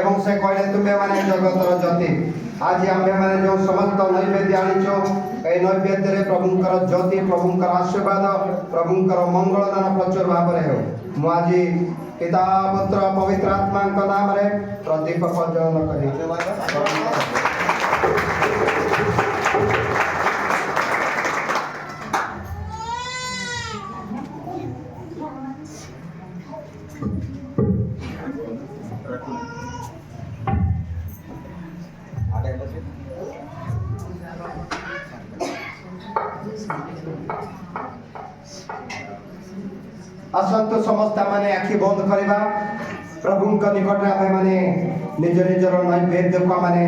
एवं से कहले तुम्हें माने जगतर ज्योति आज आम्भे माने जो समस्त नैवेद्य आनिछो ए नैवेद्य रे प्रभुंकर ज्योति प्रभुंकर आशीर्वाद प्रभुंकर मंगल दान प्रचुर भाव रे हो मु आज पिता पुत्र पवित्र आत्मा का नाम रे प्रदीप प्रज्वलन करी असंत समस्त माने आखि बंद करवा प्रभु निकट आमे माने निज निजर नैवेद्य को माने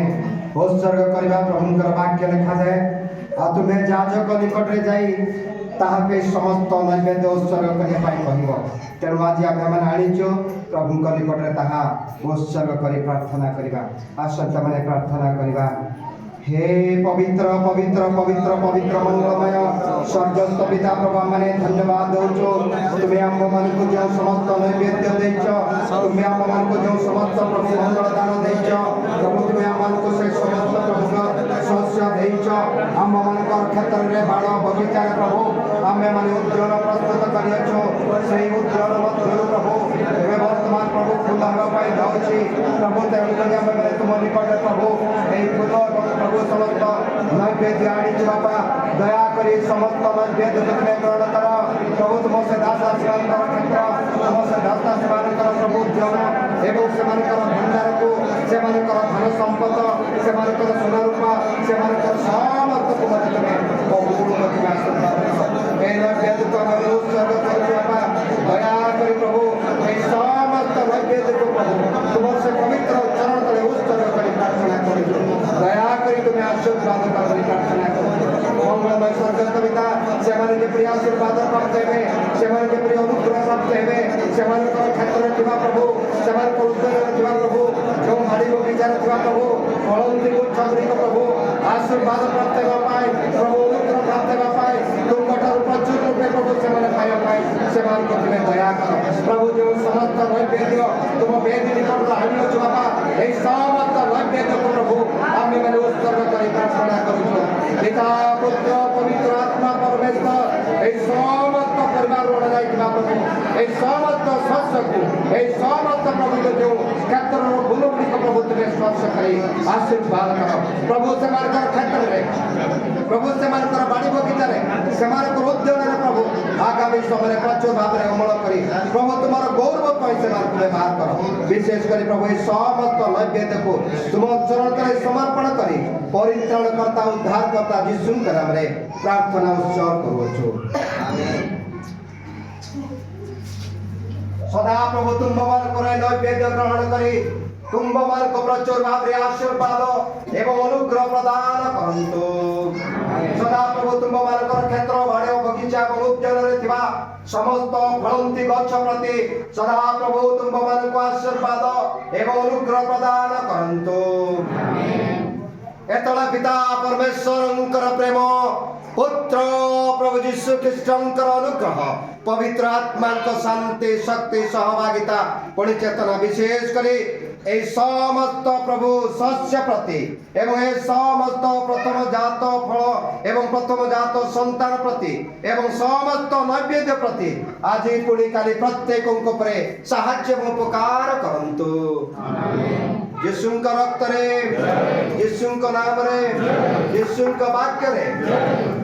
उत्सर्ग करवा प्रभुंकर वाक्य लिखा जाए आ तुम्हें याजक निकट रे जाई ताहाके समस्त नैवेद्य उत्सर्ग करने पाई कहबो तेणु आज आमे माने आनिचो प्रभुंक निकट रे ताहा उत्सर्ग करी प्रार्थना करवा असंत माने प्रार्थना करवा हे पवित्र पवित्र पवित्र पवित्र मंगलमय स्वर्गस्थ पिता प्रभु माने धन्यवाद दउछो तुम्हें आम मन को जो समस्त नैवेद्य देइछो तुम्हें आम मन को जो समस्त प्रभु मंगल दान देइछो प्रभु तुम्हें आम मन को से समस्त प्रभु शस्य देइछो आम मन को क्षेत्र रे बाड़ बगीचा प्रभु आमे माने उज्जवल प्रस्तुत करियछो सेही उज्जवल मध्य प्रभु एबे वर्तमान प्रभु फूल हवा पाई जाउछि प्रभु तेणु करी आमे माने तुम निकट प्रभु एही फूल प्रभु समस्त नैवेद्य आनी बापा दया करी समस्त नैवेद्य तुम्हें ग्रहण कर प्रभु तुम से दासा सेवानकर क्षेत्र तुम से दासा सेवानकर प्रभु उद्यम एवं सेमानकर भंडार को सेमानकर धन संपद सेमानकर सोना रूपा सेमानकर समस्त को तुम्हें बहुमूल्य तुम्हें आशीर्वाद ए नैवेद्य को हम उत्सर्ग कर बापा दया करी प्रभु ए समस्त नैवेद्य को प्रभु तुम से पवित्र चरण तले उत्सर्ग करी प्रार्थना करी दया करी तुम्हें आशीर्वाद कर प्रार्थना करो मंगलमय स्वर्गस्थ पिता सेमाने जे प्रिय आशीर्वाद प्राप्त हेबे सेमाने जे प्रिय अनुग्रह प्राप्त हेबे सेमाने को क्षेत्र थिबा प्रभु सेमाने को उद्धार थिबा प्रभु जो माड़ी को विचार थिबा प्रभु फलंती को छबरी को प्रभु आशीर्वाद प्राप्त हेबा पाए प्रभु अनुग्रह प्राप्त हेबा पाए तुम कठोर प्रचुर रूपे प्रभु सेमाने पाए पाए सेमाने को तुम्हें दया करो प्रभु जो समस्त नैवेद्य तुम वेदी निकट हानियो छ बाबा ए समस्त नैवेद्य को प्रभु आमे माने उत्सर्ग करी प्रार्थना करू पिता पुत्र पवित्र आत्मा परमेश्वर ए समस्त परिवार रोड जाई प्रभु ए समस्त सदस्य को ए समस्त प्रभु जो क्षेत्र रो भूलोक को प्रभु तुम्हें स्पर्श करी आशीर्वाद करो प्रभु से मारकर क्षेत्र रे प्रभु से मारकर बाड़ी बगीचा रे से मारकर उद्यान रे प्रभु आगामी समय प्रचुर भाव रे अमल करी प्रभु तुम्हारा गौरव पाई से मार व्यवहार करो विशेष करी प्रभु ए समस्त नैवेद्य को तुम चरण तले समर्पण करी परित्राण करता उद्धार करता यीशु के नाम रे प्रार्थना उत्सर्ग करूछु आमेन सदा प्रभु तुम मान करे नैवेद्य ग्रहण करी तुम मान को प्रचुर भाव रे आशीर्वाद एवं अनुग्रह प्रदान करंतु सदा प्रभु तुम मान कर क्षेत्र बाड़े बगीचा एवं उद्यान रे थिबा समस्त फलंती गछ प्रति सदा प्रभु तुम मान को आशीर्वाद एवं अनुग्रह प्रदान करंतु एतला पिता परमेश्वरंकर प्रेम पुत्र प्रभु यीशु ख्रीष्टंकर अनुग्रह पवित्र आत्मा को शांति शक्ति सहभागिता परिचेतना विशेष करी ए समस्त प्रभु शस्य प्रति एवं ए समस्त प्रथम जात फल एवं प्रथम जात संतान प्रति एवं समस्त नैवेद्य प्रति आज पुणी काली प्रत्येक उपरे साहाय्य एवं उपकार करंतु यीशु का रक्त रे यीशु का नाम रे यीशु का वाक्य रे